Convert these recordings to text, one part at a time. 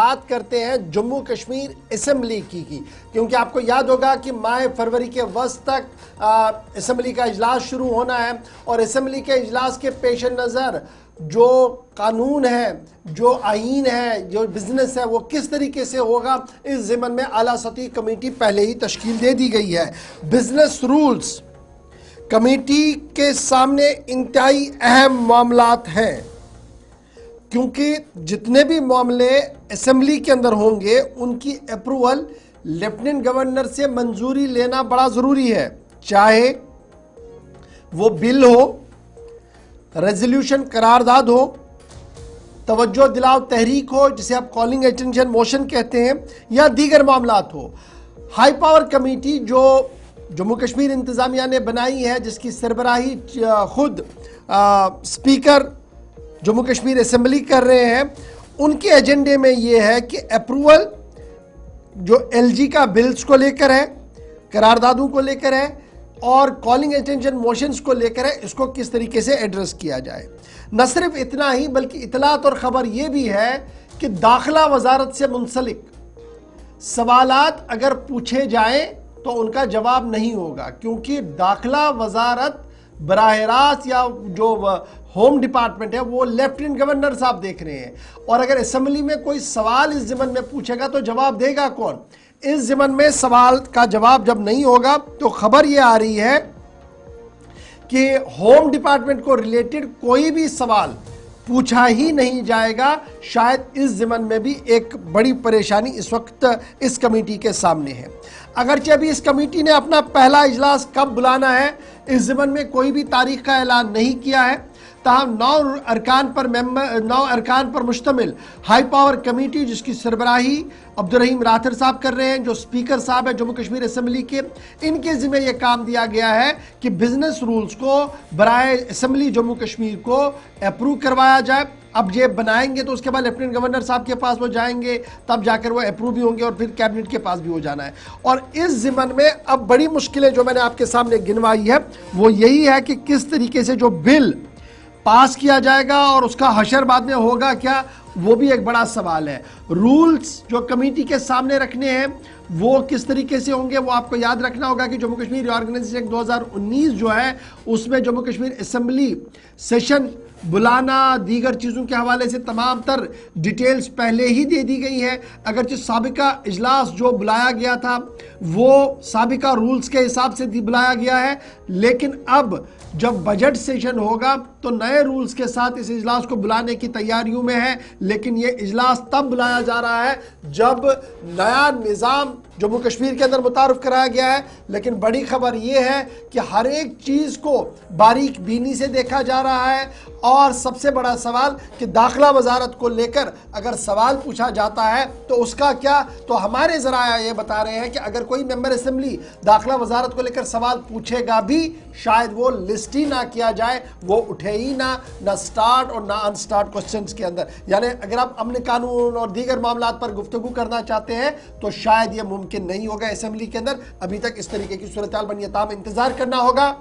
بات کرتے ہیں جموں کشمیر اسمبلی کی کیونکہ آپ کو یاد ہوگا کہ ماہ فروری کے وسط تک اسمبلی کا اجلاس شروع ہونا ہے، اور اسمبلی کے اجلاس کے پیش نظر جو قانون ہے، جو آئین ہے، جو بزنس ہے، وہ کس طریقے سے ہوگا، اس ضمن میں اعلیٰ سطحی کمیٹی پہلے ہی تشکیل دے دی گئی ہے۔ بزنس رولز کمیٹی کے سامنے انتہائی اہم معاملات ہیں، کیونکہ جتنے بھی معاملے اسمبلی کے اندر ہوں گے ان کی اپروول لیفٹیننٹ گورنر سے منظوری لینا بڑا ضروری ہے، چاہے وہ بل ہو، ریزولوشن قرارداد ہو، توجہ دلاؤ تحریک ہو جسے آپ کالنگ اٹینشن موشن کہتے ہیں، یا دیگر معاملات ہو۔ ہائی پاور کمیٹی جو جموں کشمیر انتظامیہ نے بنائی ہے، جس کی سربراہی خود سپیکر جموں کشمیر اسمبلی کر رہے ہیں، ان کے ایجنڈے میں یہ ہے کہ اپروول جو ایل جی کا بلز کو لے کر ہے، قراردادوں کو لے کر ہے، اور کالنگ اٹینشن موشنز کو لے کر ہے، اس کو کس طریقے سے ایڈریس کیا جائے۔ نہ صرف اتنا ہی بلکہ اطلاعات اور خبر یہ بھی ہے کہ داخلہ وزارت سے منسلک سوالات اگر پوچھے جائیں تو ان کا جواب نہیں ہوگا، کیونکہ داخلہ وزارت براہ راست یا جو ہوم ڈپارٹمنٹ ہے وہ لیفٹیننٹ گورنر صاحب دیکھ رہے ہیں، اور اگر اسمبلی میں کوئی سوال اس ضمن میں پوچھے گا تو جواب دے گا کون؟ اس ضمن میں سوال کا جواب جب نہیں ہوگا تو خبر یہ آ رہی ہے کہ ہوم ڈپارٹمنٹ کو ریلیٹڈ کوئی بھی سوال پوچھا ہی نہیں جائے گا۔ شاید اس ضمن میں بھی ایک بڑی پریشانی اس وقت اس کمیٹی کے سامنے ہے۔ اگرچہ ابھی اس کمیٹی نے اپنا پہلا اجلاس کب بلانا ہے اس ضمن میں کوئی بھی تاریخ کا اعلان نہیں کیا ہے، تاہم 9 ارکان پر مشتمل ہائی پاور کمیٹی جس کی سربراہی عبدالرحیم راتھر صاحب کر رہے ہیں، جو سپیکر صاحب ہیں جموں کشمیر اسمبلی کے، ان کے ذمہ یہ کام دیا گیا ہے کہ بزنس رولز کو برائے اسمبلی جموں کشمیر کو اپروو کروایا جائے۔ اب یہ بنائیں گے تو اس کے بعد لیفٹیننٹ گورنر صاحب کے پاس وہ جائیں گے، تب جا کر وہ اپروو بھی ہوں گے، اور پھر کیبنٹ کے پاس بھی ہو جانا ہے۔ اور اس ضمن میں اب بڑی مشکلیں جو میں نے آپ کے سامنے گنوائی ہے وہ یہی ہے کہ کس طریقے سے جو بل پاس کیا جائے گا اور اس کا حشر بعد میں ہوگا کیا، وہ بھی ایک بڑا سوال ہے۔ رولز جو کمیٹی کے سامنے رکھنے ہیں وہ کس طریقے سے ہوں گے، وہ آپ کو یاد رکھنا ہوگا کہ جموں کشمیر ری آرگنائزیشن ایکٹ 2019 جو ہے اس میں جموں کشمیر اسمبلی سیشن بلانا، دیگر چیزوں کے حوالے سے تمام تر ڈیٹیلز پہلے ہی دے دی گئی ہے۔ اگرچہ سابقہ اجلاس جو بلایا گیا تھا وہ سابقہ رولز کے حساب سے بلایا گیا ہے، لیکن اب جب بجٹ سیشن ہوگا تو نئے رولز کے ساتھ اس اجلاس کو بلانے کی تیاریوں میں ہے، لیکن یہ اجلاس تب بلایا جا رہا ہے جب نیا نظام جموں کشمیر کے اندر متعارف کرایا گیا ہے۔ لیکن بڑی خبر یہ ہے کہ ہر ایک چیز کو باریک بینی سے دیکھا جا رہا ہے، اور سب سے بڑا سوال کہ داخلہ وزارت کو لے کر اگر سوال پوچھا جاتا ہے تو اس کا کیا، تو ہمارے ذرائع یہ بتا رہے ہیں کہ اگر کوئی ممبر اسمبلی داخلہ وزارت کو لے کر سوال پوچھے گا بھی شاید وہ لسٹ ہی نہ کیا جائے، وہ اٹھے ہی نہ سٹارٹ اور نہ ان سٹارٹ کوسچنز کے اندر۔ یعنی اگر آپ امن قانون اور دیگر معاملات پر گفتگو کرنا چاہتے ہیں تو شاید یہ ممکن نہیں ہوگا اسمبلی کے اندر۔ ابھی تک اس طریقے کی صورتحال بنی ہے، تاہم انتظار کرنا ہوگا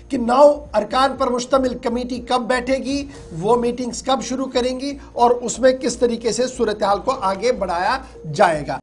کہ 9 ارکان پر مشتمل کمیٹی کب بیٹھے گی، وہ میٹنگز کب شروع کریں گی، اور اس میں کس طریقے سے صورتحال کو آگے بڑھایا جائے گا۔